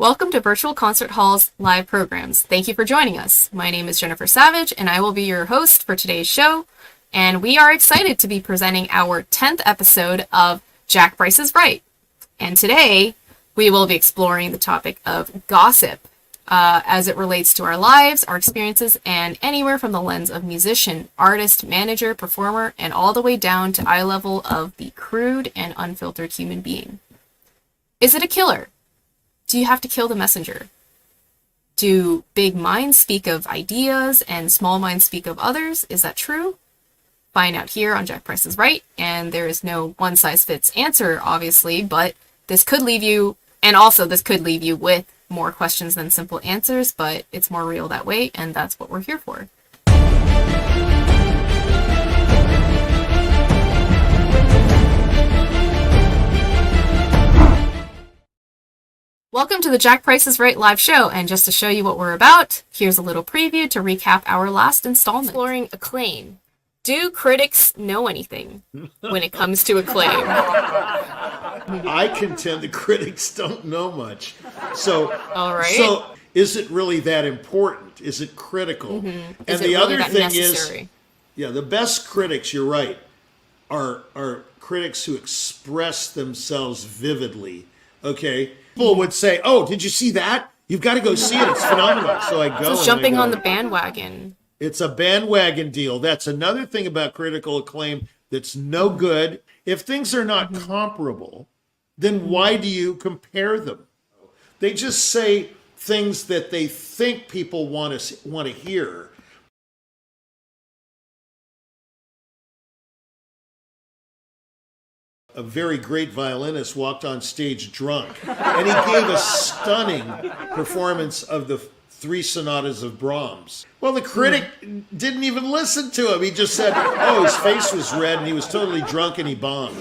Welcome to Virtual Concert Hall's live programs. Thank you for joining us. My name is Jennifer Savage, and I will be your host for today's show. And we are excited to be presenting our 10th episode of Jack Price is Right. And today, we will be exploring the topic of gossip as it relates to our lives, our experiences, and anywhere from the lens of musician, artist, manager, performer, and all the way down to eye level of the crude and unfiltered human being. Is it a killer? Do you have to kill the messenger? Do big minds speak of ideas and small minds speak of others? Is that true? Find out here on Jack Price is Right. And there is no one-size-fits answer, obviously, but this could leave you, and also this could leave you with more questions than simple answers, but it's more real that way, and that's what we're here for. Welcome to the Jack Price is Right live show, and just to show you what we're about, here's a little preview to recap our last installment. Exploring acclaim. Do critics know anything when it comes to acclaim? I contend the critics don't know much. So, all right. So is it really that important? Is it critical? Mm-hmm. And the other thing is, the best critics, you're right, are critics who express themselves vividly. Okay? People would say, "Oh, did you see that? You've got to go see it. It's phenomenal." So I go. So jumping on the bandwagon. It's a bandwagon deal. That's another thing about critical acclaim that's no good. If things are not comparable, then why do you compare them? They just say things that they think people want to hear. A very great violinist walked on stage drunk, and he gave a stunning performance of the three sonatas of Brahms. Well, the critic didn't even listen to him. He just said, "Oh, his face was red, and he was totally drunk, and he bombed."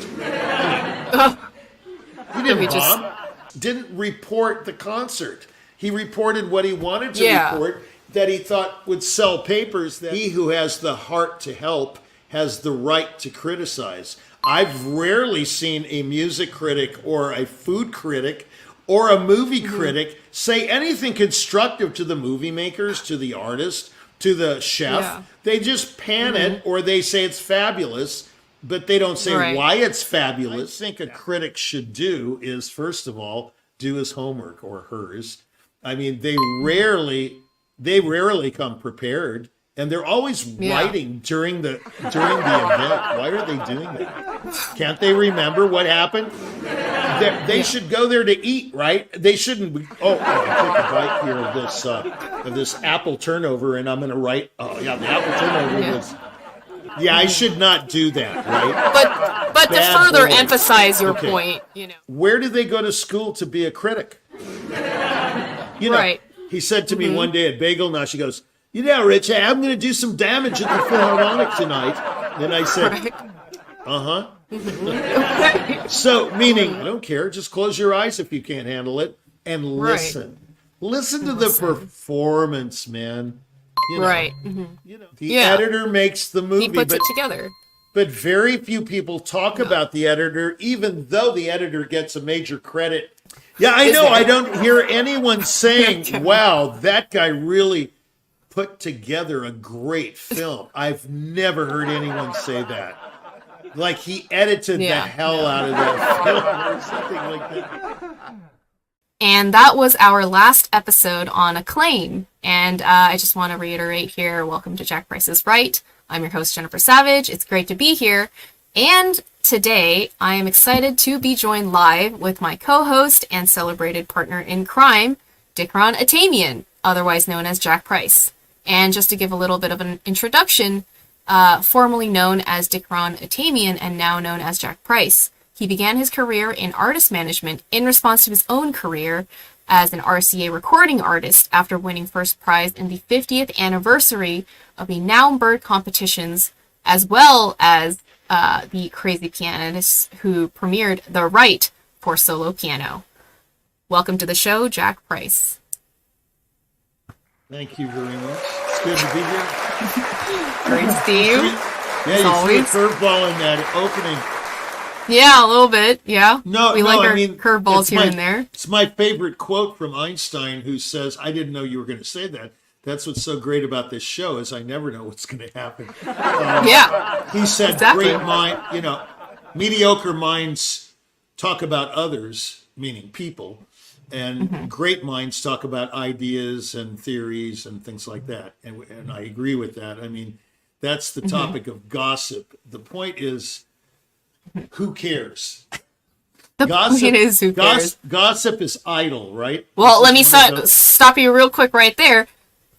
He didn't bomb. Didn't report the concert. He reported what he wanted to report, that he thought would sell papers. That he who has the heart to help has the right to criticize. I've rarely seen a music critic or a food critic or a movie critic say anything constructive to the movie makers, to the artist, to the chef. Yeah. They just pan it, or they say it's fabulous, but they don't say why it's fabulous. I think a critic should do is, first of all, do his homework, or hers. I mean, they rarely come prepared. And they're always writing during the event. Why are they doing that? Can't they remember what happened? They should go there to eat, right? They shouldn't be, I'll take a bite here of this apple turnover, and I'm going to write, the apple turnover was... Yeah, I should not do that, right? But to further emphasize your point, Where do they go to school to be a critic? He said to me one day at Bagel Now, she goes, Rich, I'm going to do some damage at the Philharmonic tonight. And I said, So, meaning, I don't care. Just close your eyes if you can't handle it and listen. Listen to the performance, man. The editor makes the movie. He puts it together. But very few people talk about the editor, even though the editor gets a major credit. Yeah, I know. I don't hear anyone saying, wow, that guy really put together a great film. I've never heard anyone say that. Like he edited the hell out of that film or something like that. And that was our last episode on acclaim. And I just want to reiterate here, welcome to Jack Price is Right. I'm your host, Jennifer Savage. It's great to be here. And today, I am excited to be joined live with my co-host and celebrated partner in crime, Dikran Atamian, otherwise known as Jack Price. And just to give a little bit of an introduction, formerly known as Dikran Atamian and now known as Jack Price, he began his career in artist management in response to his own career as an RCA recording artist after winning first prize in the 50th anniversary of the Now Bird competitions, as well as the Crazy Pianist who premiered The Right for solo piano. Welcome to the show, Jack Price. Thank you very much. It's good to be here. Great to see you. Yeah, you threw a curveball in that opening. Yeah, a little bit. Yeah. No, we no, like I our mean, curveballs here and there. It's my favorite quote from Einstein, who says, "I didn't know you were going to say that." That's what's so great about this show is I never know what's going to happen. Yeah. He said, Exactly. "Great mind, mediocre minds talk about others, meaning people, and great minds talk about ideas and theories and things like that." And I agree with that. I mean, that's the topic of gossip. The point is, who cares? The point is, who cares? Gossip is idle, right? Well, let me stop you real quick right there.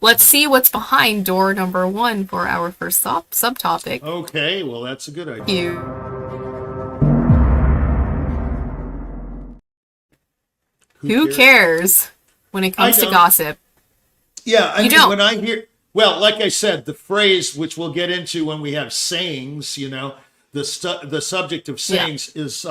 Let's see what's behind door number 1 for our first subtopic. Okay, well, that's a good idea. Who cares when it comes to gossip? Yeah, I mean, don't. when I hear, well, like I said, the phrase, which we'll get into when we have sayings, the subject of sayings is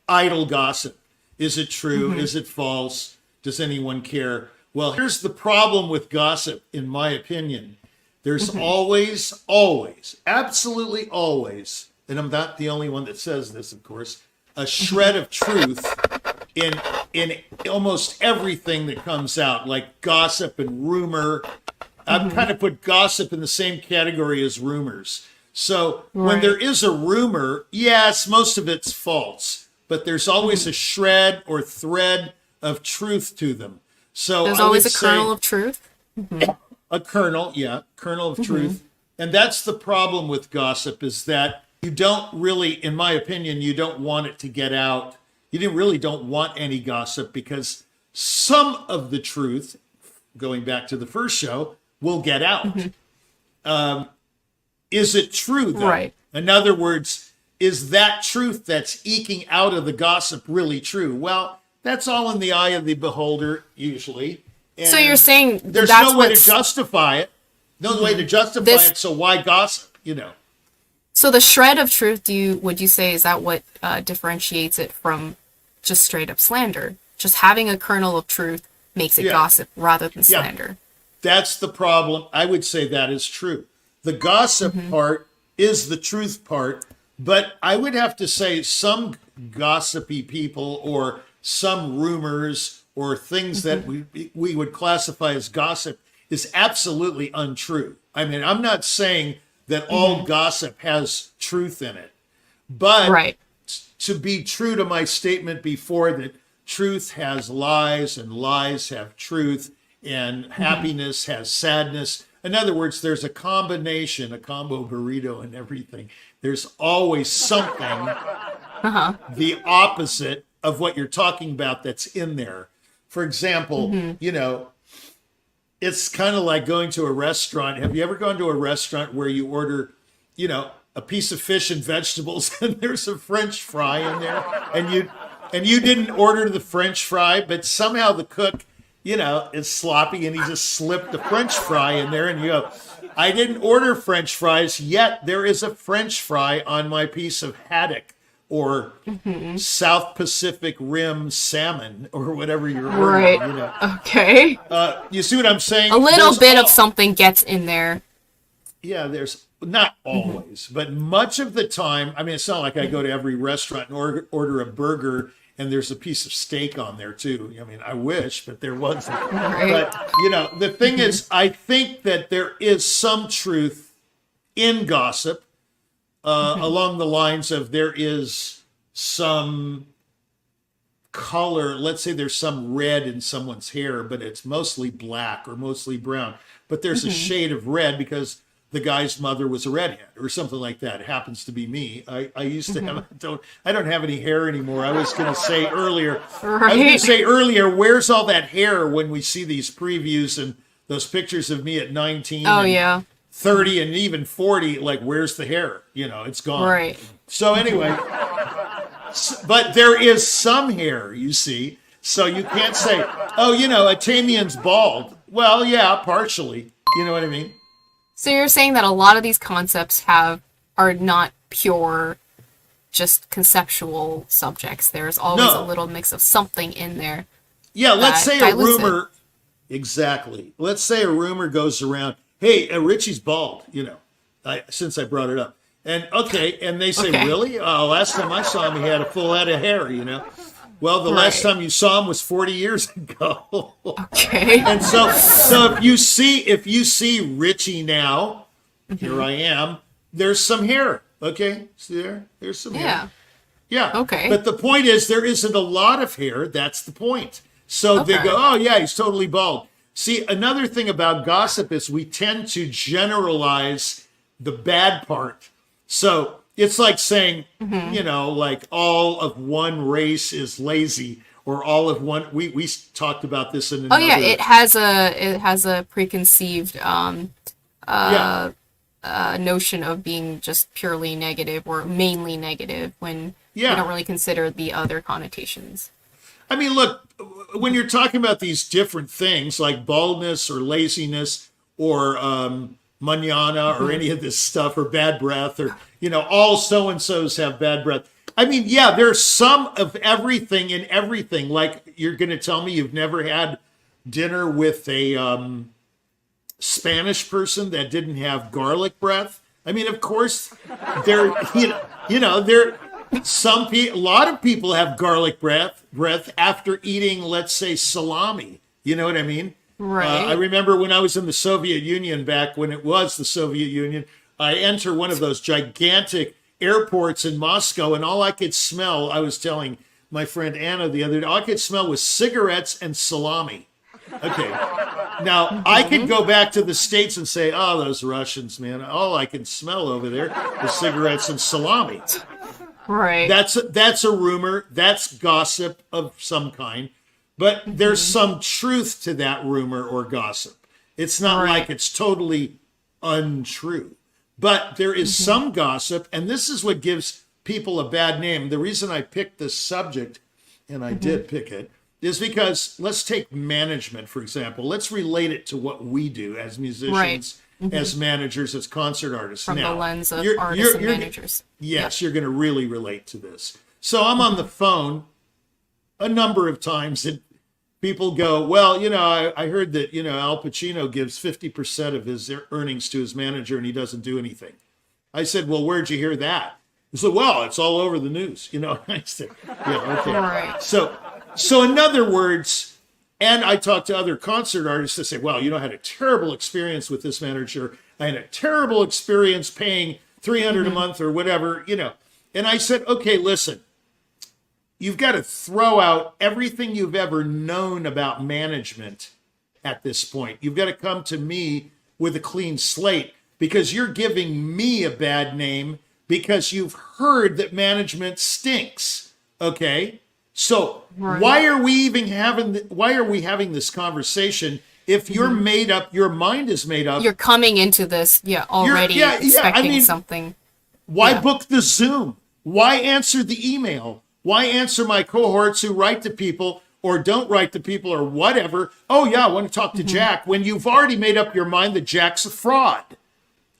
idle gossip. Is it true? Is it false? Does anyone care? Well, here's the problem with gossip, in my opinion. There's always, absolutely always, and I'm not the only one that says this, of course, a shred of truth in almost everything that comes out, like gossip and rumor. I've kind of put gossip in the same category as rumors. So when there is a rumor, yes, most of it's false, but there's always a shred or thread of truth to them. So there's always a kernel of truth. A kernel of truth. And that's the problem with gossip, is that you don't really, in my opinion, you don't want it to get out. You really don't want any gossip, because some of the truth, going back to the first show, will get out. Is it true, though? Right. In other words, is that truth that's eking out of the gossip really true? Well, that's all in the eye of the beholder, usually. And so you're saying there's that's no way to justify it. No way to justify it, so why gossip, So the shred of truth, would you say, is that what differentiates it from just straight up slander? Just having a kernel of truth makes it gossip rather than slander. That's the problem. I would say that is true. The gossip part is the truth part, but I would have to say some gossipy people or some rumors or things that we would classify as gossip is absolutely untrue. I mean, I'm not saying that all gossip has truth in it, but to be true to my statement before, that truth has lies and lies have truth and happiness has sadness. In other words, there's a combination, a combo burrito and everything. There's always something, the opposite of what you're talking about, that's in there. For example, it's kind of like going to a restaurant. Have you ever gone to a restaurant where you order, a piece of fish and vegetables and there's a French fry in there, and you didn't order the French fry, but somehow the cook, is sloppy and he just slipped the French fry in there, and you go, I didn't order French fries, yet there is a French fry on my piece of haddock or South Pacific Rim salmon or whatever you're ordering. Okay. You see what I'm saying? A little bit of something gets in there. Yeah, there's not always, but much of the time. I mean, it's not like I go to every restaurant and order a burger and there's a piece of steak on there too. I mean, I wish, but there wasn't. But, the thing is, I think that there is some truth in gossip along the lines of there is some color. Let's say there's some red in someone's hair, but it's mostly black or mostly brown. But there's a shade of red because the guy's mother was a redhead or something like that. It happens to be me. I used to have, I don't have any hair anymore. I was going to say earlier, where's all that hair when we see these previews and those pictures of me at 19 and 30 and even 40, like, where's the hair? It's gone. Right. So anyway, but there is some hair, you see. So you can't say, oh, Atamian's bald. Well, yeah, partially. You know what I mean? So you're saying that a lot of these concepts are not pure, just conceptual subjects. There's always a little mix of something in there. Yeah, let's say a rumor. Exactly. Let's say a rumor goes around, hey, Richie's bald, since I brought it up. And okay, and they say, really? Last time I saw him, he had a full head of hair, Well, the last time you saw him was 40 years ago. Okay. And so if you see Richie now, here I am, there's some hair. Okay, see there? There's some hair. Yeah. Okay. But the point is, there isn't a lot of hair. That's the point. So they go, oh yeah, he's totally bald. See, another thing about gossip is we tend to generalize the bad part. So it's like saying, like all of one race is lazy, or all of one. We talked about this in another. It has a preconceived notion of being just purely negative or mainly negative when you don't really consider the other connotations. I mean, look, when you're talking about these different things like baldness or laziness or mañana or any of this stuff, or bad breath, or, all so-and-sos have bad breath. I mean, there's some of everything in everything. Like, you're going to tell me you've never had dinner with a Spanish person that didn't have garlic breath? I mean, of course, there, some people, a lot of people have garlic breath after eating, let's say, salami. You know what I mean? Right. I remember when I was in the Soviet Union, back when it was the Soviet Union, I enter one of those gigantic airports in Moscow, and all I could smell, I was telling my friend Anna the other day, all I could smell was cigarettes and salami. Okay. Now, I could go back to the States and say, oh, those Russians, man, all I can smell over there is cigarettes and salami. Right. That's a rumor. That's gossip of some kind. But there's some truth to that rumor or gossip. It's not like it's totally untrue. But there is some gossip, and this is what gives people a bad name. The reason I picked this subject, and I did pick it, is because let's take management, for example. Let's relate it to what we do as musicians, as managers, as concert artists. From now, the lens of artists and managers. Yes, you're going to really relate to this. So I'm on the phone a number of times, and people go, well, I heard that, Al Pacino gives 50% of his earnings to his manager and he doesn't do anything. I said, well, where'd you hear that? He said, well, it's all over the news. I said, yeah, okay. Right. So in other words, and I talk to other concert artists that say, well, I had a terrible experience with this manager. I had a terrible experience paying $300 a month or whatever, And I said, okay, listen, you've got to throw out everything you've ever known about management at this point. You've got to come to me with a clean slate, because you're giving me a bad name because you've heard that management stinks. Okay? So why are we having this conversation if you're made up, your mind is made up? You're coming into this already expecting something. Why book the Zoom? Why answer the email? Why answer my cohorts who write to people or don't write to people or whatever? Oh, yeah, I want to talk to Jack, when you've already made up your mind that Jack's a fraud.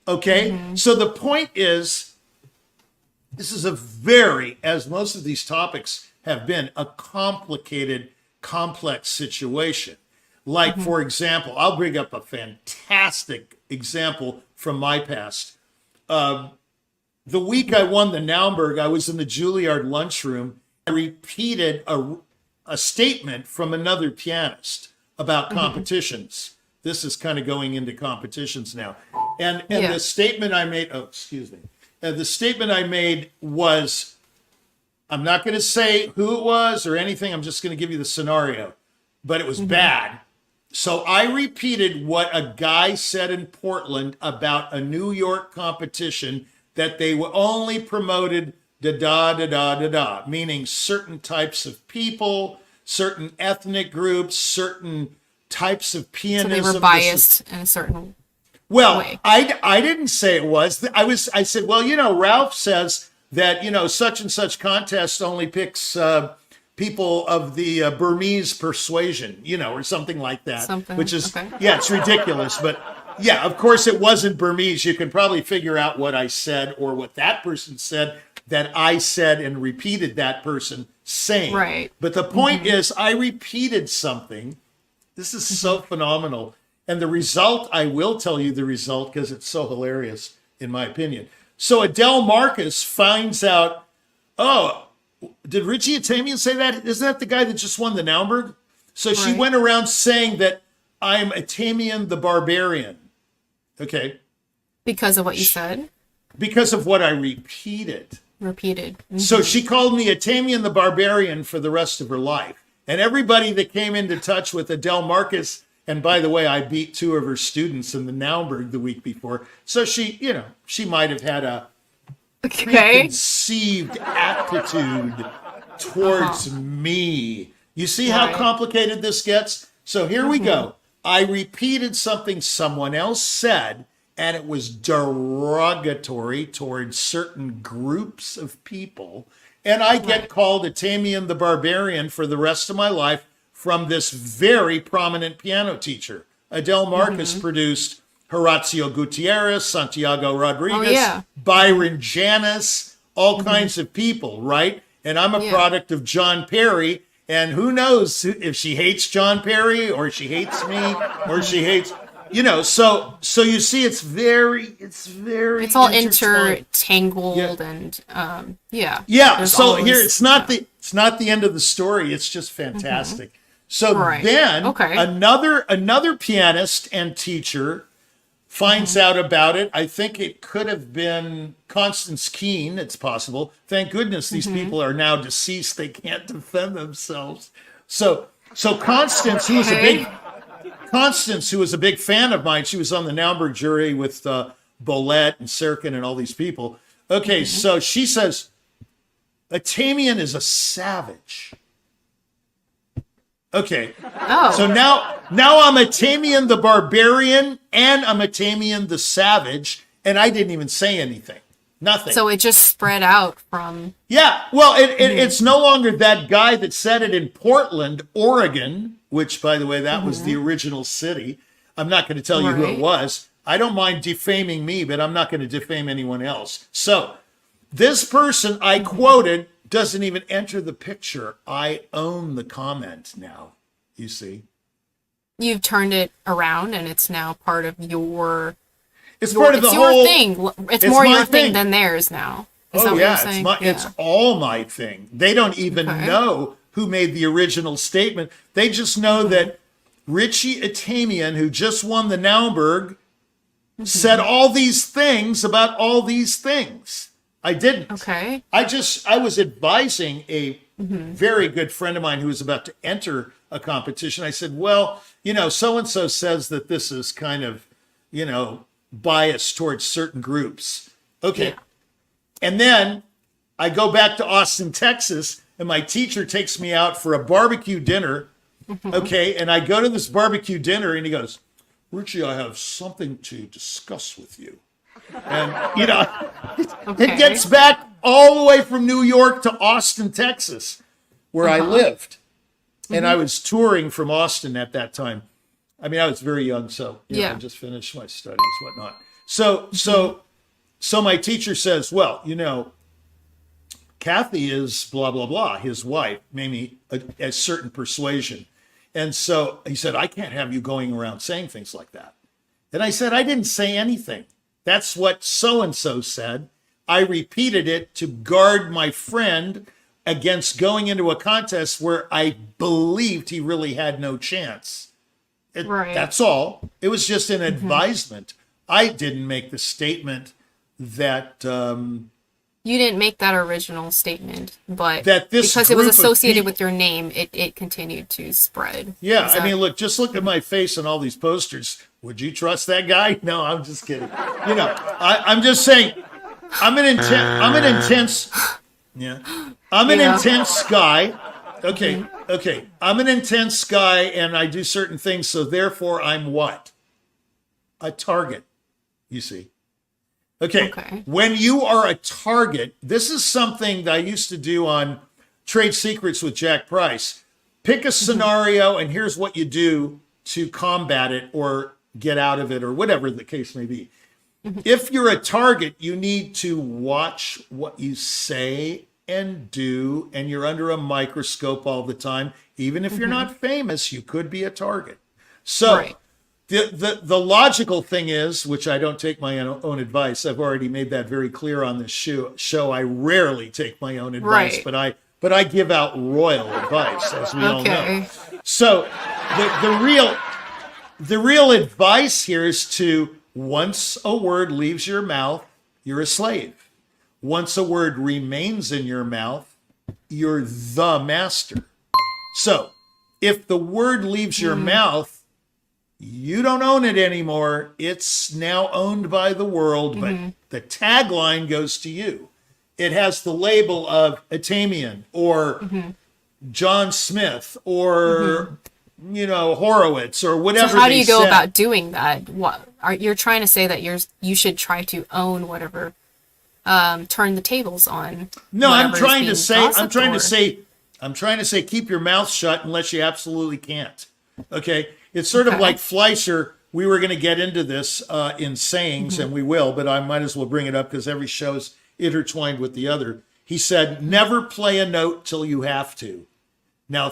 Okay? So the point is, this is as most of these topics have been, a complicated, complex situation. Like, for example, I'll bring up a fantastic example from my past. The week I won the Naumburg, I was in the Juilliard lunchroom. I repeated a statement from another pianist about competitions. This is kind of going into competitions now. And the statement I made, the statement I made was, I'm not going to say who it was or anything. I'm just going to give you the scenario. But it was bad. So I repeated what a guy said in Portland about a New York competition, that they were only promoted da-da-da-da-da-da, meaning certain types of people, certain ethnic groups, certain types of pianism. So they were biased in a certain way. I didn't say it was. I said, well, Ralph says that, such and such contest only picks people of the Burmese persuasion, or something like that. Which is, it's ridiculous. But yeah, of course it wasn't Burmese. You can probably figure out what I said or what that person said that I said and repeated that person saying. Right. But the point is, I repeated something. This is so phenomenal. And the result, I will tell you the result because it's so hilarious, in my opinion. So Adele Marcus finds out, oh, did Richie Atamian say that? Isn't that the guy that just won the Naumburg? So she went around saying that I'm Atamian the Barbarian. Okay. Because of what you said? Because of what I repeated. Mm-hmm. So she called me Atamian the Barbarian for the rest of her life. And everybody that came into touch with Adele Marcus, and by the way, I beat 2 of her students in the Naumburg the week before. So she, she might have had a preconceived attitude towards me. You see how complicated this gets? So here we go. I repeated something someone else said, and it was derogatory towards certain groups of people. And I get called Atamian the Barbarian for the rest of my life from this very prominent piano teacher. Adele Marcus produced Horacio Gutierrez, Santiago Rodriguez, Byron Janis, all kinds of people, right? And I'm a product of John Perry. And who knows if she hates John Perry or she hates me or she hates, so you see, it's all intertangled and So here it's not the end of the story. It's just fantastic. So then another pianist and teacher finds out about it. I think it could have been Constance Keene. It's possible. Thank goodness these people are now deceased. They can't defend themselves. So Constance, who was a big fan of mine, she was on the Naumburg jury with Bolette and Serkin and all these people. Okay, so she says, Atamian is a savage. Okay. Oh. So now I'm Atamian the Barbarian and I'm Atamian the Savage, and I didn't even say anything. Nothing. So it just spread out from... Yeah. Well, it's no longer that guy that said it in Portland, Oregon, which, by the way, that was the original city. I'm not going to tell you who it was. I don't mind defaming me, but I'm not going to defame anyone else. So this person I quoted doesn't even enter the picture. I own the comment now, you see. You've turned it around and it's now part of your... It's part of the whole thing. It's more your thing than theirs now. Is that what you're saying? It's all my thing. They don't even know who made the original statement. They just know that Richie Atamian, who just won the Naumburg, said all these things about all these things. I didn't. Okay. I was advising a very good friend of mine who was about to enter a competition. I said, well, so-and-so says that this is kind of, biased towards certain groups. Okay. Yeah. And then I go back to Austin, Texas, and my teacher takes me out for a barbecue dinner. Okay. And I go to this barbecue dinner and he goes, Richie, I have something to discuss with you. And, it gets back all the way from New York to Austin, Texas, where I lived. And I was touring from Austin at that time. I mean, I was very young, so I just finished my studies, whatnot. So my teacher says, well, Kathy is blah, blah, blah, his wife, maybe a certain persuasion. And so he said, I can't have you going around saying things like that. And I said, I didn't say anything. That's what so-and-so said. I repeated it to guard my friend against going into a contest where I believed he really had no chance. That's all. It was just an advisement. I didn't make the statement that... you didn't make that original statement, but that because it was associated with your name, it continued to spread. Yeah, I mean, just look at my face on all these posters. Would you trust that guy? No, I'm just kidding. I'm just saying, I'm an intense guy. Okay. I'm an intense guy, and I do certain things, so therefore I'm what? A target, you see. Okay. When you are a target, this is something that I used to do on Trade Secrets with Jack Price. Pick a scenario, and here's what you do to combat it or get out of it or whatever the case may be. If you're a target, you need to watch what you say and do, and you're under a microscope all the time. Even if you're not famous, you could be a target. So The logical thing is, which I don't take my own advice. I've already made that very clear on this show. I rarely take my own advice, but I give out royal advice, as we all know. So the real advice here is to, once a word leaves your mouth, you're a slave. Once a word remains in your mouth, you're the master. So if the word leaves your mouth, you don't own it anymore. It's now owned by the world, but the tagline goes to you. It has the label of Atamian or John Smith or, Horowitz or whatever. So how do you go about doing that? You're trying to say that you should try to own whatever, turn the tables on. No, I'm trying to say, keep your mouth shut unless you absolutely can't. Okay. It's sort of like Fleischer. We were going to get into this in sayings, and we will, but I might as well bring it up because every show's intertwined with the other. He said, never play a note till you have to. Now,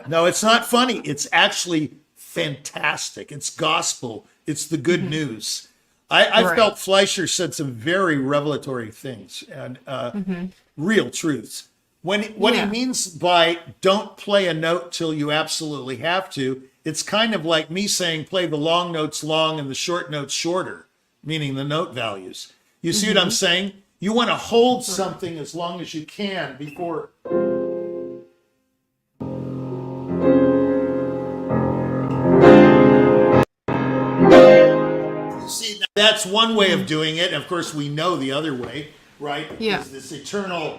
no, it's not funny. It's actually fantastic. It's gospel. It's the good news. I felt Fleischer said some very revelatory things and real truths. What he means by don't play a note till you absolutely have to, it's kind of like me saying play the long notes long and the short notes shorter, meaning the note values. You see what I'm saying? You want to hold something as long as you can before... See, that's one way of doing it. Of course, we know the other way, right? Yeah. Is this eternal...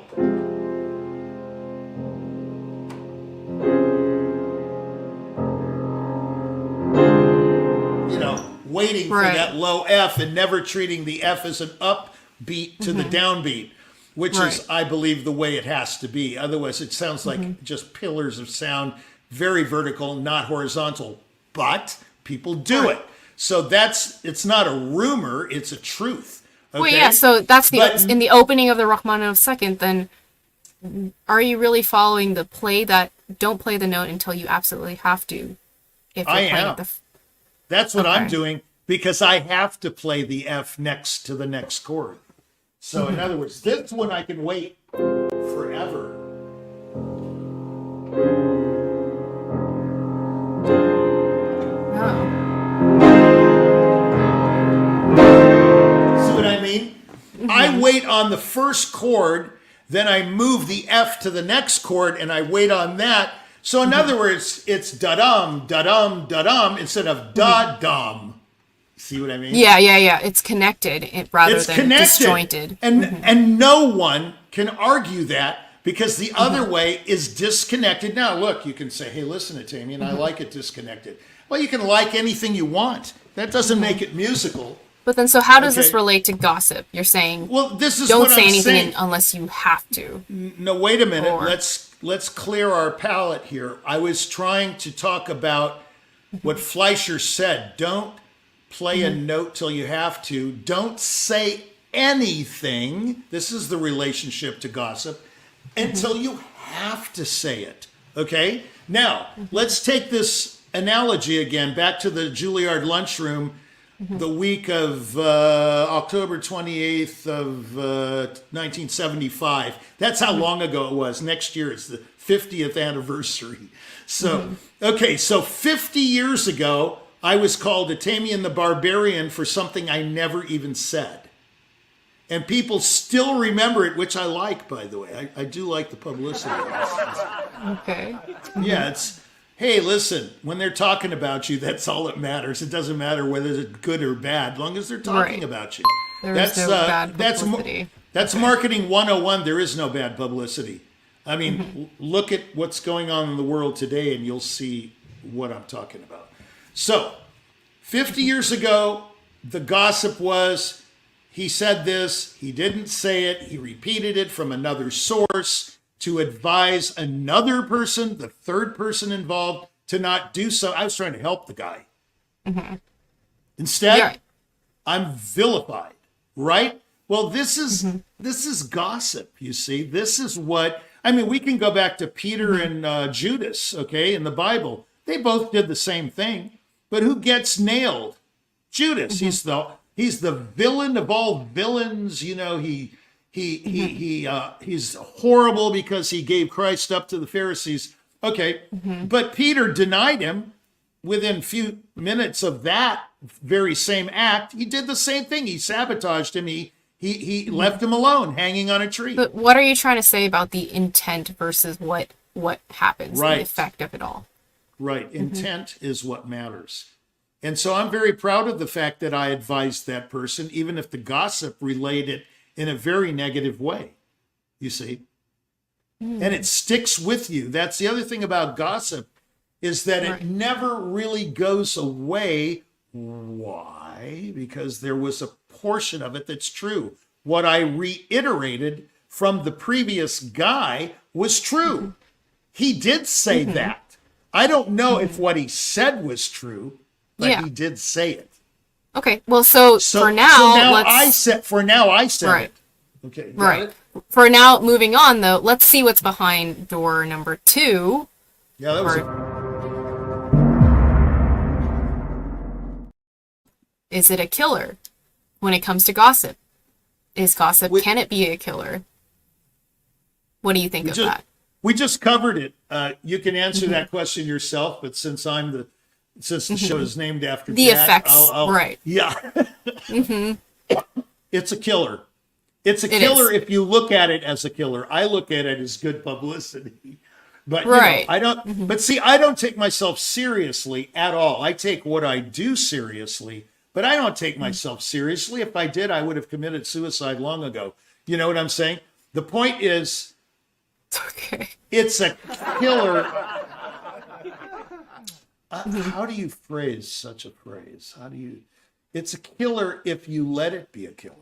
waiting for that low F and never treating the F as an upbeat to the downbeat, which is, I believe, the way it has to be. Otherwise, it sounds like just pillars of sound, very vertical, not horizontal. But people do it. So it's not a rumor, it's a truth. Okay? Well, yeah, so that's in the opening of the Rachmaninoff second, then are you really following the play that don't play the note until you absolutely have to? If you're playing That's what I'm doing because I have to play the F next to the next chord. So in other words, this one I can wait forever. See what I mean? I wait on the first chord, then I move the F to the next chord and I wait on that. So in other words, it's da-dum, da-dum, da-dum instead of da-dum. See what I mean? Yeah. It's connected rather than disjointed. And no one can argue that because the other way is disconnected. Now, look, you can say, hey, listen to me, and I like it disconnected. Well, you can like anything you want. That doesn't make it musical. But then, so how does this relate to gossip? You're saying, well, this is don't say anything unless you have to. No, wait a minute. Let's clear our palate here. I was trying to talk about what Fleischer said. Don't play a note till you have to. Don't say anything. This is the relationship to gossip until you have to say it. Okay? Now, let's take this analogy again back to the Juilliard lunchroom the week of October 28th of 1975. That's how long ago it was. Next year is the 50th anniversary. So, okay, so 50 years ago, I was called Atamian the Barbarian for something I never even said. And people still remember it, which I like, by the way. I do like the publicity. Okay. Yeah, hey, listen, when they're talking about you, that's all that matters. It doesn't matter whether it's good or bad, as long as they're talking about you. There's no bad publicity. That's marketing 101. There is no bad publicity. I mean, look at what's going on in the world today, and you'll see what I'm talking about. So, 50 years ago, the gossip was, he said this, he didn't say it, he repeated it from another source to advise another person, the third person involved, to not do so. I was trying to help the guy. Instead, I'm vilified, right? Well, this is gossip, you see. This is what, I mean, we can go back to Peter and Judas, okay, in the Bible. They both did the same thing. But who gets nailed? Judas. He's the villain of all villains. You know, he's horrible because he gave Christ up to the Pharisees. Okay, but Peter denied him within a few minutes of that very same act. He did the same thing. He sabotaged him. He left him alone, hanging on a tree. But what are you trying to say about the intent versus what happens, the effect of it all? Right. Intent is what matters. And so I'm very proud of the fact that I advised that person, even if the gossip relayed it in a very negative way, you see. And it sticks with you. That's the other thing about gossip, is that it never really goes away. Why? Because there was a portion of it that's true. What I reiterated from the previous guy was true. He did say that. I don't know if what he said was true, but he did say it. Okay. Well, so for now, I said it. Okay. Right. For now, moving on though, let's see what's behind door number 2. Yeah, that was it. Is it a killer when it comes to gossip? Is gossip, can it be a killer? What do you think of that? We just covered it. You can answer that question yourself, but since the show is named after the Jack, effects, right? Yeah. It's a killer. It's a killer if you look at it as a killer. I look at it as good publicity. But you know, I don't. But see, I don't take myself seriously at all. I take what I do seriously, but I don't take myself seriously. If I did, I would have committed suicide long ago. You know what I'm saying? The point is, it's a killer. How do you phrase such a phrase? It's a killer if you let it be a killer.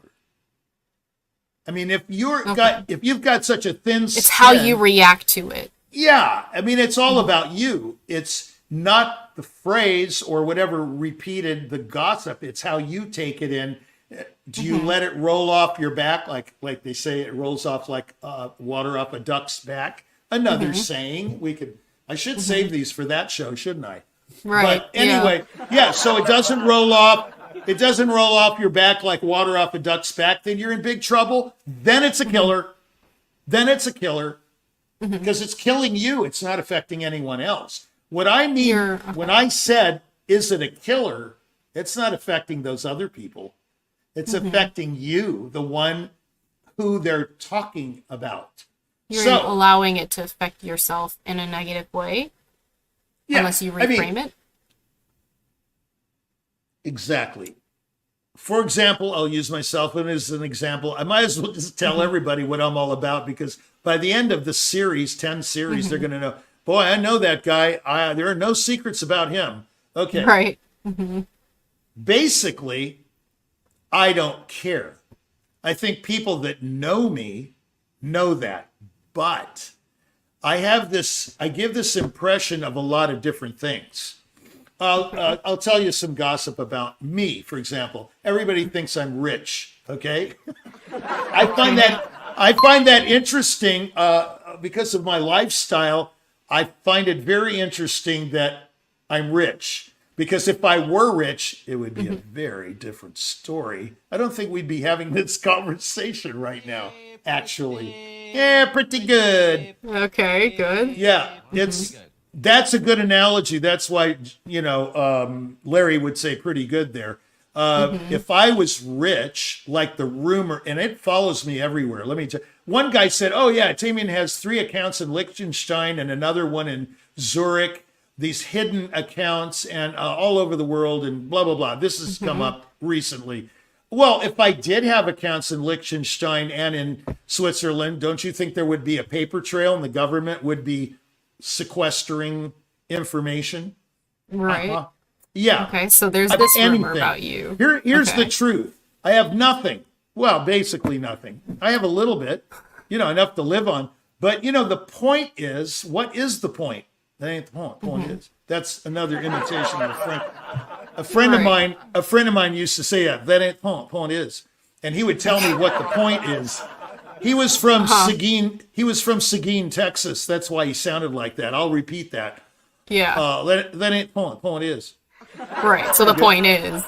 I mean, if you've got such a thin skin, it's how you react to it. Yeah, I mean, it's all about you. It's not the phrase or whatever repeated the gossip. It's how you take it in. Do you let it roll off your back, like they say it rolls off like water off a duck's back? Another saying. I should save these for that show, shouldn't I? Right. But anyway, so it doesn't roll off. It doesn't roll off your back like water off a duck's back. Then you're in big trouble. Then it's a killer. Because it's killing you. It's not affecting anyone else. What I mean when I said, is it a killer? It's not affecting those other people. It's affecting you, the one who they're talking about. You're allowing it to affect yourself in a negative way, unless you reframe it. Exactly. For example, I'll use myself as an example. I might as well just tell everybody what I'm all about, because by the end of the series, 10 series, they're going to know, boy, I know that guy. There are no secrets about him. Okay. Right. Basically, I don't care. I think people that know me know that. But I give this impression of a lot of different things. I'll tell you some gossip about me, for example. Everybody thinks I'm rich, okay? I find that interesting because of my lifestyle. I find it very interesting that I'm rich, because if I were rich, it would be a very different story. I don't think we'd be having this conversation right now, actually. Yeah, pretty good. Okay, good. Yeah, that's a good analogy. That's why, Larry would say pretty good there. If I was rich, like the rumor, and it follows me everywhere. Let me tell you. One guy said, oh yeah, Tamian has 3 accounts in Liechtenstein and another one in Zurich, these hidden accounts and all over the world and blah, blah, blah. This has come up recently. Well, if I did have accounts in Liechtenstein and in Switzerland, don't you think there would be a paper trail and the government would be sequestering information? Right. Yeah. Okay, so there's this rumor about you. Here's the truth. I have nothing. Well, basically nothing. I have a little bit, enough to live on. But, the point is, what is the point? That ain't the point. The point is, that's another imitation of a friend. A friend of mine used to say that ain't the point. Point is. And he would tell me what the point is. He was from Seguin. He was from Seguin, Texas. That's why he sounded like that. I'll repeat that. Yeah. That ain't the point. The point is. Right. So the point is.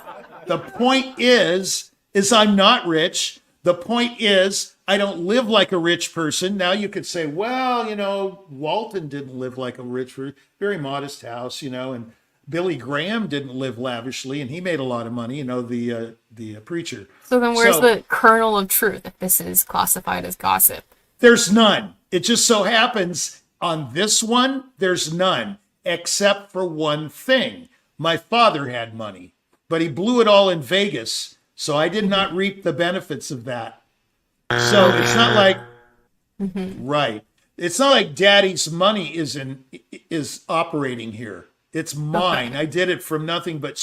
The point is I'm not rich. The point is I don't live like a rich person. Now you could say, well, Walton didn't live like a rich person, very modest house, and Billy Graham didn't live lavishly, and he made a lot of money, the preacher. So then where's the kernel of truth if this is classified as gossip? There's none. It just so happens on this one, there's none, except for one thing. My father had money, but he blew it all in Vegas, so I did not reap the benefits of that. So it's not like, right. It's not like daddy's money is operating here. It's mine. Okay. I did it from nothing but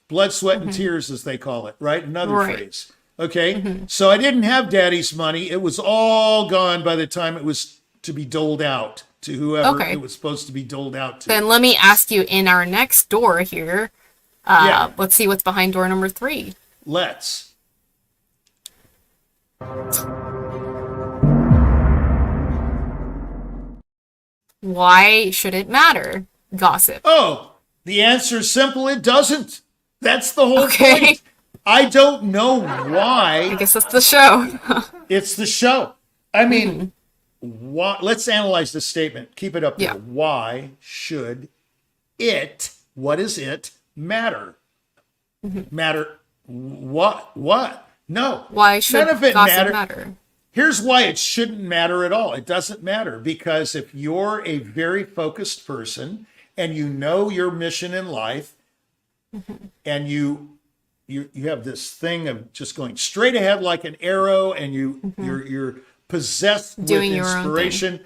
blood, sweat, and tears, as they call it, right? Another phrase. Okay? So I didn't have daddy's money. It was all gone by the time it was to be doled out to whoever it was supposed to be doled out to. Then let me ask you, in our next door here, let's see what's behind door number 3. Let's. Why should it matter? Gossip. Oh, the answer is simple. It doesn't. That's the whole point. I don't know why. I guess that's the show. It's the show. I mean, why? Let's analyze this statement. Keep it up there. Why should it, what is it, matter? Matter what? No. Why should none of it gossip matter? Here's why it shouldn't matter at all. It doesn't matter because if you're a very focused person and you know your mission in life and you have this thing of just going straight ahead like an arrow and you're possessed with inspiration,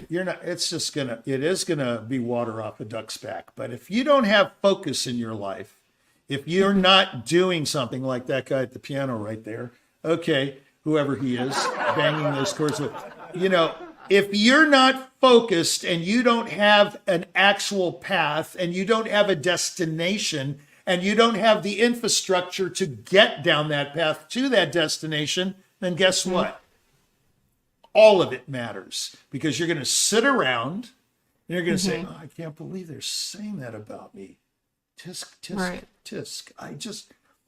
you're not, it is gonna be water off a duck's back. But if you don't have focus in your life, if you're not doing something like that guy at the piano right there, whoever he is, banging those chords with, if you're not focused and you don't have an actual path and you don't have a destination and you don't have the infrastructure to get down that path to that destination, then guess what? All of it matters because you're going to sit around and you're going to say, oh, I can't believe they're saying that about me. Tisk, tisk, tisk.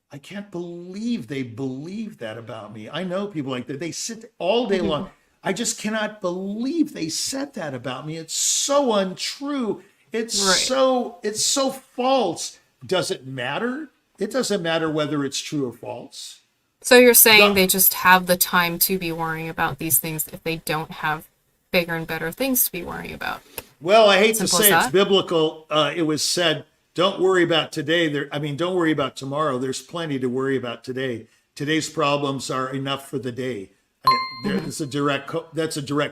I can't believe they believe that about me. I know people like that. They sit all day long. I just cannot believe they said that about me. It's so untrue. It's so false. Does it matter? It doesn't matter whether it's true or false. So you're saying they just have the time to be worrying about these things if they don't have bigger and better things to be worrying about? Well, I hate to say it's biblical. It was said, don't worry about today. Don't worry about tomorrow. There's plenty to worry about today. Today's problems are enough for the day. That's a direct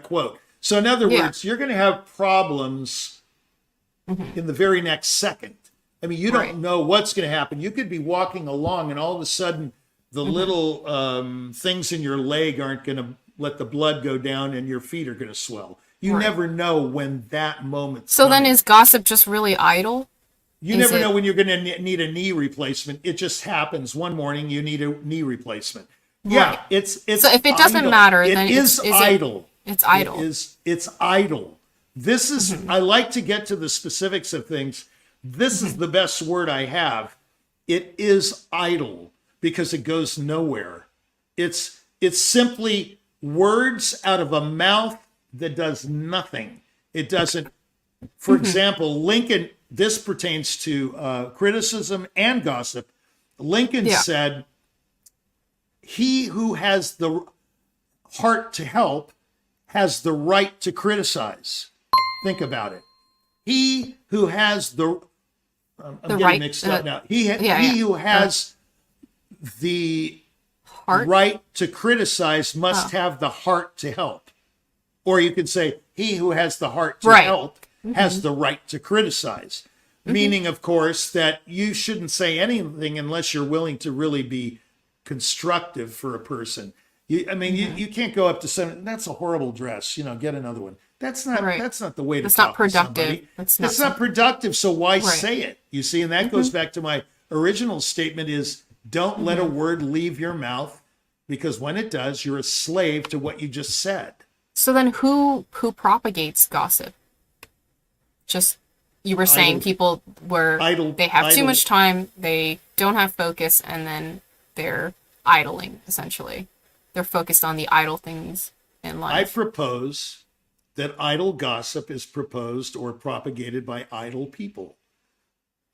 quote. So in other words, you're going to have problems in the very next second. I mean, you don't know what's going to happen. You could be walking along and all of a sudden the little things in your leg aren't going to let the blood go down and your feet are going to swell. You never know when that moment's So coming. then is gossip just really idle? You never know when you're going to need a knee replacement. It just happens. One morning you need a knee replacement. Yeah, it's so if it doesn't matter, then it is idle. It's idle. It's idle. This is. I like to get to the specifics of things. This is the best word I have. It is idle because it goes nowhere. It's simply words out of a mouth that does nothing. It doesn't. For example, Lincoln. This pertains to criticism and gossip. Lincoln said, he who has the heart to help has the right to criticize. Think about it. He who has the getting mixed up now. He who has the right to criticize must have the heart to help. Or you could say, he who has the heart to help has the right to criticize. Meaning, of course, that you shouldn't say anything unless you're willing to really be constructive for a person. You can't go up to someone, that's a horrible dress, get another one. That's not the way to talk to somebody. That's not productive, so why say it? You see, and that goes back to my original statement is don't let a word leave your mouth because when it does, you're a slave to what you just said. So then who propagates gossip? Just you were saying people they have too much time, they don't have focus, and then they're idling, essentially. They're focused on the idle things in life. I propose that idle gossip is proposed or propagated by idle people.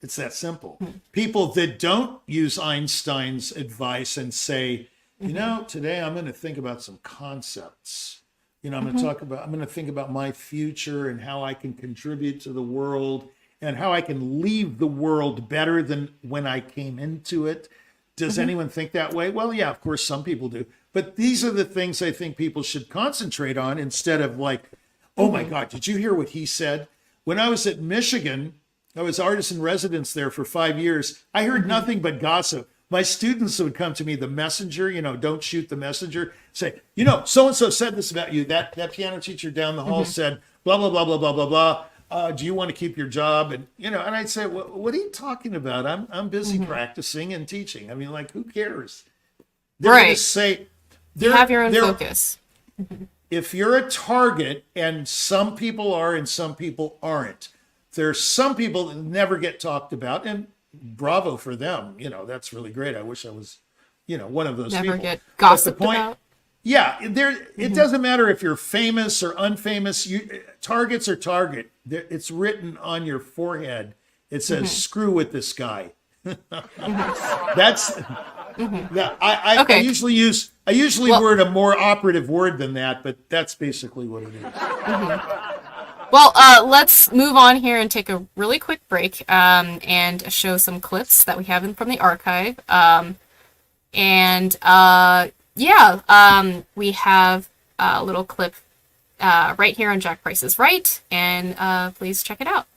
It's that simple. People that don't use Einstein's advice and say, you know, today I'm going to think about some concepts. You know, I'm going to think about my future and how I can contribute to the world and how I can leave the world better than when I came into it. Does anyone think that way? Well, yeah, of course, some people do. But these are the things I think people should concentrate on instead of like, oh my God, did you hear what he said? When I was at Michigan, I was artist in residence there for 5 years. I heard nothing but gossip. My students would come to me, the messenger, you know, don't shoot the messenger, say, you know, so-and-so said this about you. That piano teacher down the hall said, blah, blah, blah, blah, blah, blah, blah. Do you want to keep your job? And, you know, and I'd say, what are you talking about? I'm busy practicing and teaching. I mean, like, who cares? They're going to say, you have your own focus. If you're a target, and some people are and some people aren't, there's some people that never get talked about, and bravo for them. You know, that's really great. I wish I was, you know, one of those people. Never get gossiped about. Yeah, it doesn't matter if you're famous or unfamous. Targets are target. It's written on your forehead. It says, screw with this guy. That's... I usually word a more operative word than that, but that's basically what it is. Well, let's move on here and take a really quick break and show some clips that we have from the archive. We have a little clip right here on Jack Price is Right, and please check it out.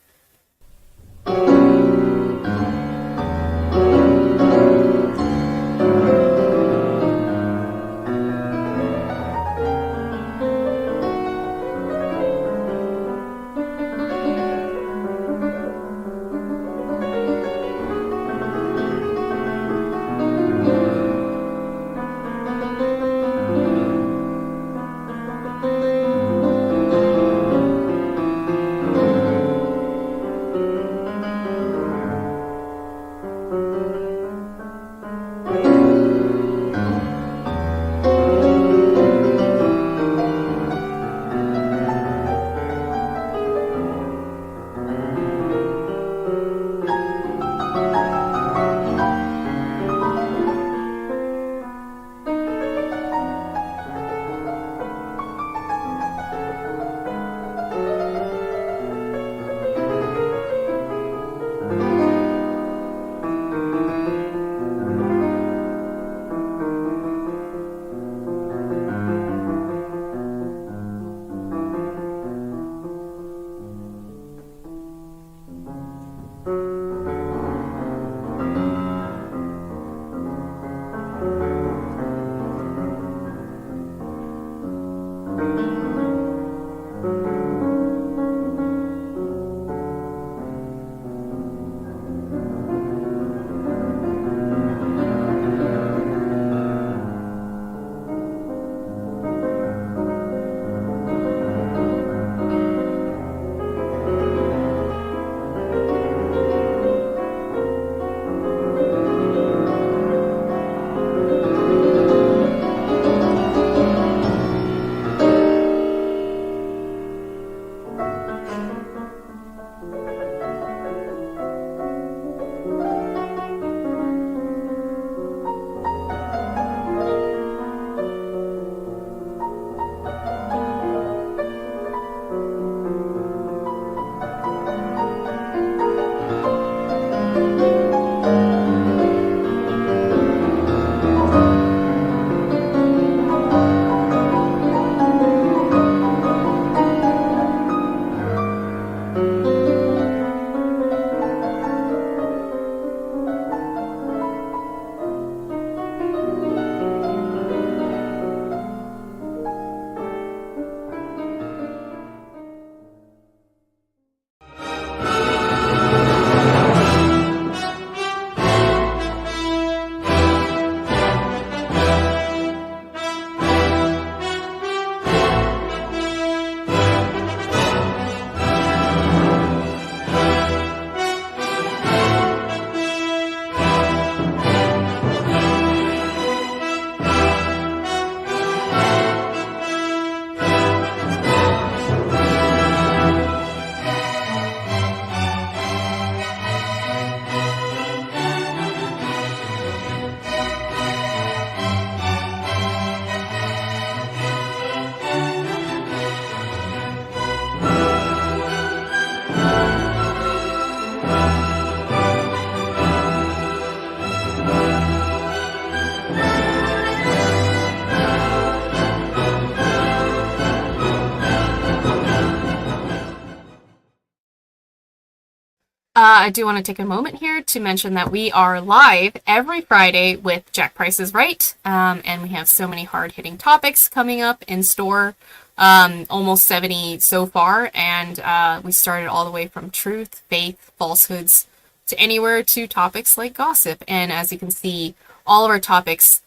I do want to take a moment here to mention that we are live every Friday with Jack Price is Right, and we have so many hard-hitting topics coming up in store, almost 70 so far, and we started all the way from truth, faith, falsehoods, to anywhere to topics like gossip. And as you can see, all of our topics,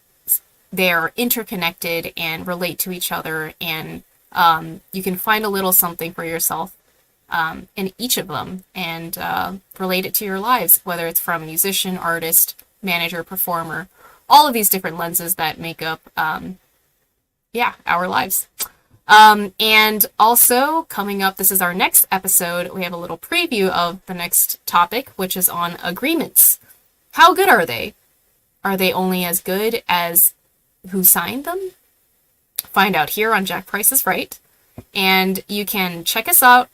they're interconnected and relate to each other, and you can find a little something for yourself in each of them and relate it to your lives, whether it's from musician, artist, manager, performer, all of these different lenses that make up, our lives. And also coming up, this is our next episode. We have a little preview of the next topic, which is on agreements. How good are they? Are they only as good as who signed them? Find out here on Jack Price is Right. And you can check us out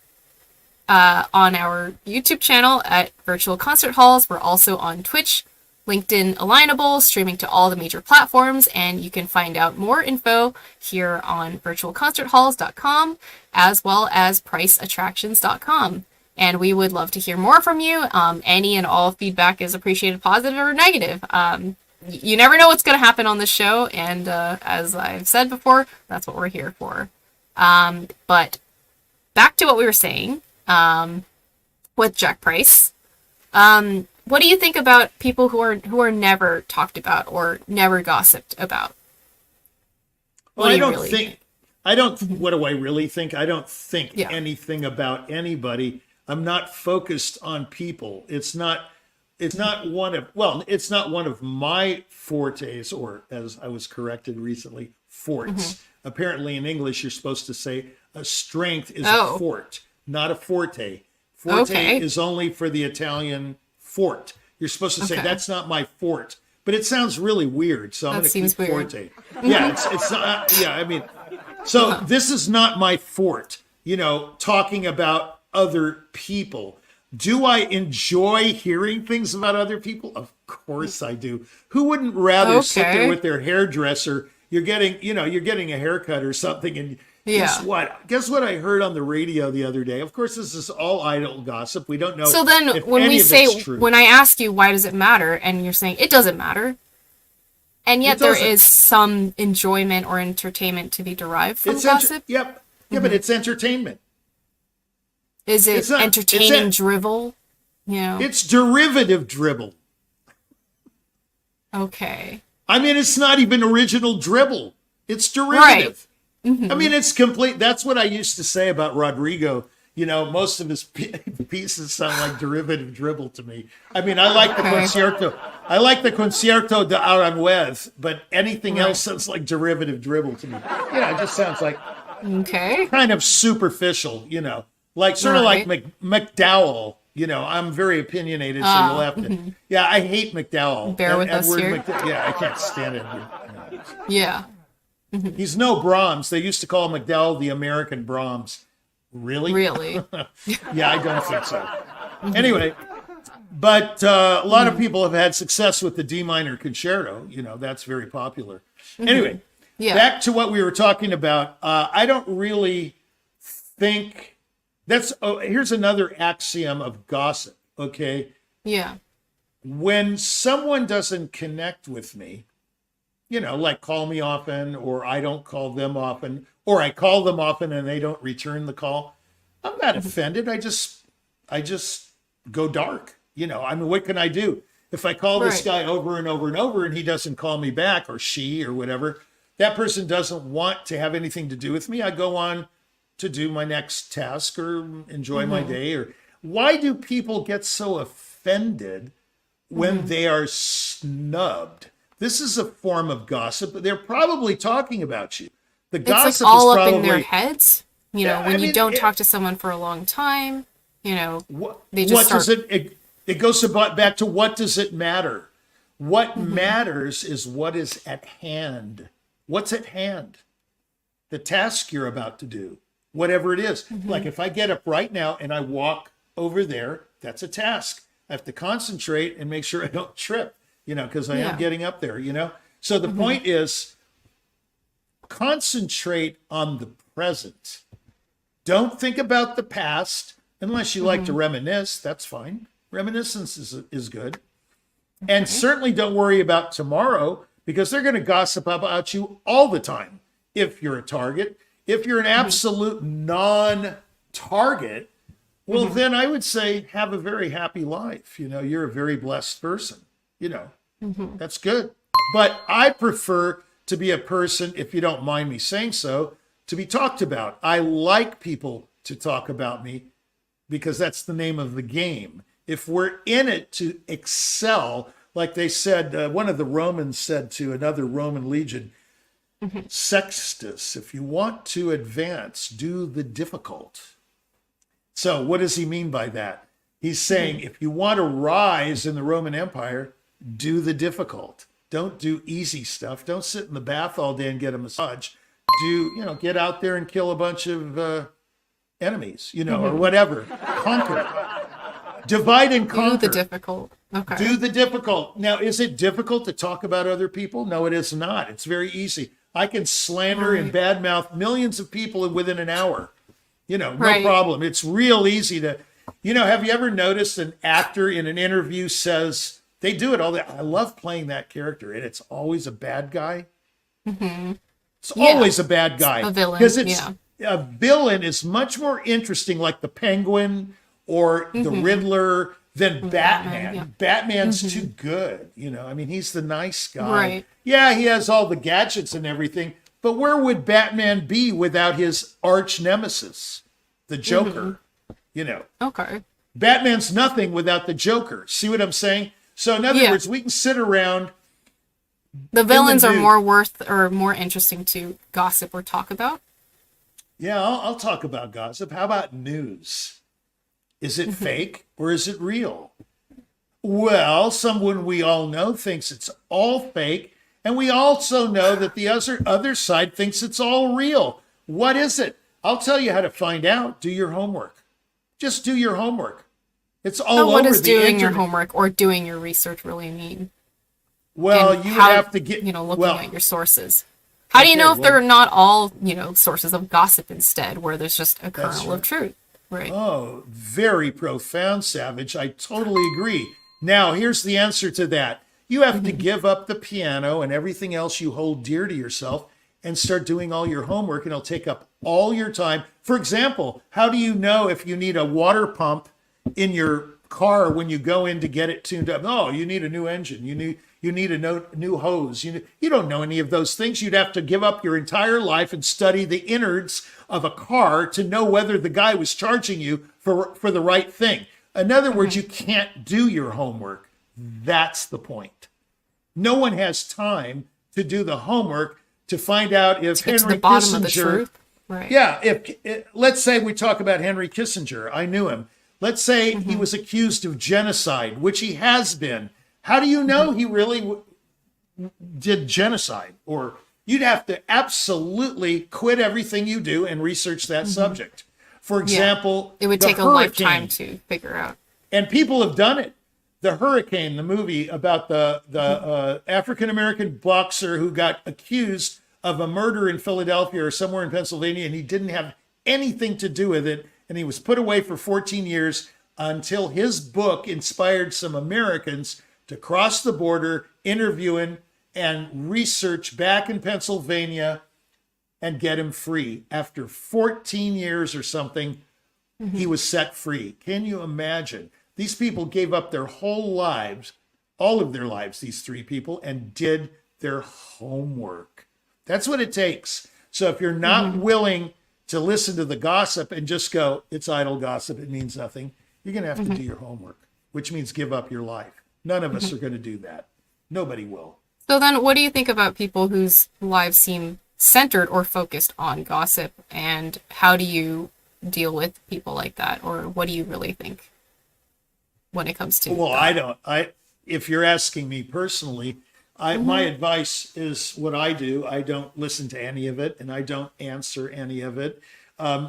on our YouTube channel at Virtual Concert Halls. We're also on Twitch, LinkedIn Alignable, streaming to all the major platforms, and you can find out more info here on virtualconcerthalls.com as well as priceattractions.com. And we would love to hear more from you. Any and all feedback is appreciated, positive or negative. You never know what's going to happen on this show, and as I've said before, that's what we're here for. But back to what we were saying with Jack Price. What do you think about people who are never talked about or never gossiped about? Well, I don't think. What do I really think? I don't think anything about anybody. I'm not focused on people. It's not one of my fortes, or as I was corrected recently, forts. Apparently in English, you're supposed to say a strength is a fort, not a forte. Forte is only for the Italian fort. You're supposed to say, that's not my fort. But it sounds really weird, so I'm going to keep weird. Forte. Yeah, it's not, so this is not my fort, talking about other people. Do I enjoy hearing things about other people? Of course I do. Who wouldn't rather sit there with their hairdresser? You're getting a haircut or something, and guess what I heard on the radio the other day? Of course, this is all idle gossip. We don't know. So then when we say, when I ask you, why does it matter? And you're saying it doesn't matter. And yet there is some enjoyment or entertainment to be derived from gossip. Yeah, but it's entertainment. Is it entertaining drivel? It's derivative dribble. Okay. I mean, it's not even original dribble. It's derivative. Right. I mean, it's complete. That's what I used to say about Rodrigo. Most of his pieces sound like derivative dribble to me. I mean, I like the concierto. I like the concierto de Aranjuez, but anything else sounds like derivative dribble to me. It just sounds like kind of superficial. Like sort of like McDowell. I'm very opinionated, so you'll have to. Yeah, I hate McDowell. Bear with us here. I can't stand it. Yeah. He's no Brahms. They used to call McDowell the American Brahms. Really? Really? Yeah, I don't think so. Anyway, but a lot of people have had success with the D minor concerto. That's very popular. Anyway, back to what we were talking about. I don't really think here's another axiom of gossip. Okay. Yeah. When someone doesn't connect with me, like call me often, or I don't call them often, or I call them often and they don't return the call, I'm not offended. I just go dark. I mean, what can I do? If I call this guy over and over and over and he doesn't call me back, or she, or whatever, that person doesn't want to have anything to do with me. I go on to do my next task or enjoy my day. Or why do people get so offended when they are snubbed? This is a form of gossip, but they're probably talking about you. The gossip it's like all is probably up in their heads. When you don't talk to someone for a long time, they just start. It goes back to, what does it matter? What matters is what is at hand. What's at hand? The task you're about to do, whatever it is. Like if I get up right now and I walk over there, that's a task. I have to concentrate and make sure I don't trip, because I am getting up there, So the point is, concentrate on the present. Don't think about the past, unless you like to reminisce, that's fine. Reminiscence is good. And certainly don't worry about tomorrow, because they're going to gossip about you all the time if you're a target. If you're an absolute non-target, well, then I would say have a very happy life. You're a very blessed person. That's good. But I prefer to be a person, if you don't mind me saying so, to be talked about. I like people to talk about me because that's the name of the game. If we're in it to excel, like they said, one of the Romans said to another Roman legion, Sextus, if you want to advance, do the difficult. So what does he mean by that? He's saying, if you want to rise in the Roman Empire, do the difficult. Don't do easy stuff. Don't sit in the bath all day and get a massage. Get out there and kill a bunch of enemies, or whatever. Conquer. Divide and conquer. Do the difficult. Okay. Do the difficult. Now, is it difficult to talk about other people? No, it is not. It's very easy. I can slander and badmouth millions of people within an hour. No problem. It's real easy to, have you ever noticed an actor in an interview says, they do it all the I love playing that character, and it's always a bad guy. It's always a bad guy. A villain. Because a villain is much more interesting, like the Penguin or the Riddler, than Batman. Batman's too good. He's the nice guy. Right. Yeah, he has all the gadgets and everything, but where would Batman be without his arch nemesis, the Joker? Okay. Batman's nothing without the Joker. See what I'm saying? So in other words, we can sit around. The villains are more interesting to gossip or talk about. Yeah, I'll talk about gossip. How about news? Is it fake or is it real? Well, someone we all know thinks it's all fake, and we also know that the other side thinks it's all real. What is it? I'll tell you how to find out. Do your homework. Just do your homework. It's all over the internet. What does doing your homework or doing your research really mean? Well, you would have to get looking at your sources. How do you know if they're not all sources of gossip instead, where there's just a kernel of truth? Right. Oh, very profound, Savage. I totally agree. Now, here's the answer to that. You have to give up the piano and everything else you hold dear to yourself and start doing all your homework, and it'll take up all your time. For example, how do you know if you need a water pump in your car when you go in to get it tuned up? Oh, you need a new engine. You need a new hose. You don't know any of those things. You'd have to give up your entire life and study the innards of a car to know whether the guy was charging you for the right thing. In other words, you can't do your homework. That's the point. No one has time to do the homework to find out if Henry Kissinger. Right. Yeah, let's say we talk about Henry Kissinger. I knew him. Let's say he was accused of genocide, which he has been. How do you know he really did genocide? Or you'd have to absolutely quit everything you do and research that subject. For example, it would take a lifetime to figure out. And people have done it. The Hurricane, the movie about the African-American boxer who got accused of a murder in Philadelphia or somewhere in Pennsylvania, and he didn't have anything to do with it. And he was put away for 14 years until his book inspired some Americans to cross the border, interview him, and research back in Pennsylvania and get him free. After 14 years or something, he was set free. Can you imagine? These people gave up their whole lives, all of their lives, these three people, and did their homework. That's what it takes. So if you're not willing to listen to the gossip and just go, it's idle gossip, it means nothing, you're going to have to do your homework, which means give up your life. None of us are going to do that. Nobody will. So then what do you think about people whose lives seem centered or focused on gossip, and how do you deal with people like that, or what do you really think when it comes to that? If you're asking me personally, my advice is what I do. I don't listen to any of it, and I don't answer any of it.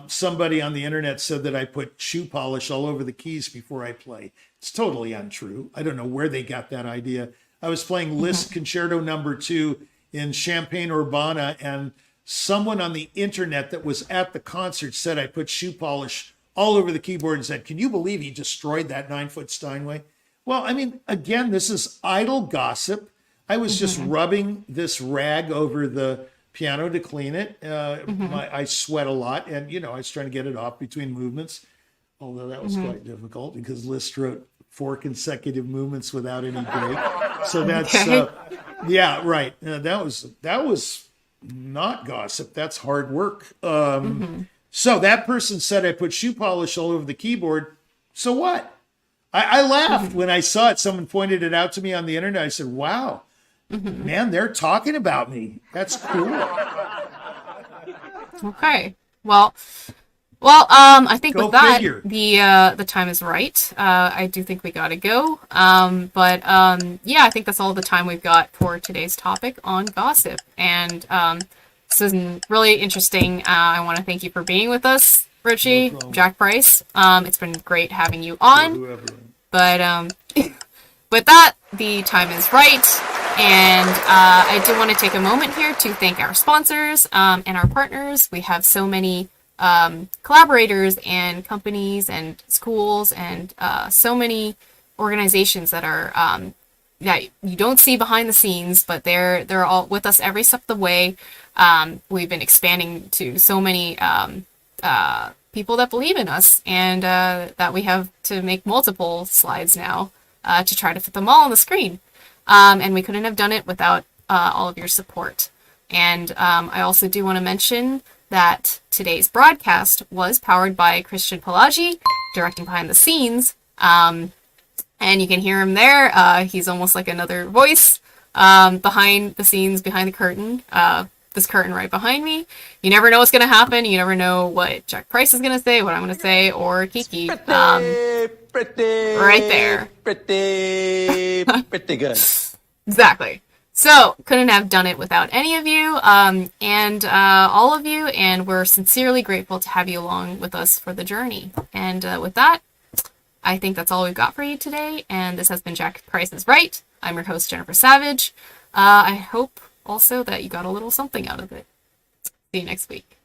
Somebody on the internet said that I put shoe polish all over the keys before I play. It's totally untrue. I don't know where they got that idea. I was playing Liszt Concerto No. 2 in Champaign-Urbana, and someone on the internet that was at the concert said I put shoe polish all over the keyboard and said, "Can you believe he destroyed that 9-foot Steinway?" Well, I mean, again, this is idle gossip. I was just rubbing this rag over the piano to clean it. I sweat a lot, and I was trying to get it off between movements, although that was quite difficult because Liszt wrote 4 consecutive movements without any break. So that's yeah, right. That was not gossip. That's hard work. So that person said I put shoe polish all over the keyboard. So what? I laughed when I saw it. Someone pointed it out to me on the internet. I said, "Wow, man, they're talking about me. That's cool." Okay. Well, I think Go with that, figure. the time is right. I do think we gotta go. But yeah, I think that's all the time we've got for today's topic on gossip. And this is really interesting. I want to thank you for being with us, Richie, No problem. Jack Price. It's been great having you on. Whoever. But with that, the time is right. And I do want to take a moment here to thank our sponsors and our partners. We have so many collaborators and companies and schools and so many organizations that are that you don't see behind the scenes, but they're all with us every step of the way. We've been expanding to so many people that believe in us, and that we have to make multiple slides now to try to fit them all on the screen. And we couldn't have done it without all of your support. And I also do want to mention that today's broadcast was powered by Christian Pelagi, directing behind the scenes. And you can hear him there. He's almost like another voice behind the scenes, behind the curtain. This curtain right behind me. You never know what's going to happen. You never know what Jack Price is going to say, what I'm going to say, or Kiki. Pretty, right there. Pretty good. Exactly. So, couldn't have done it without any of you, and all of you, and we're sincerely grateful to have you along with us for the journey. And with that, I think that's all we've got for you today, and this has been Jack Price is Right. I'm your host, Jennifer Savage. I hope also that you got a little something out of it. See you next week.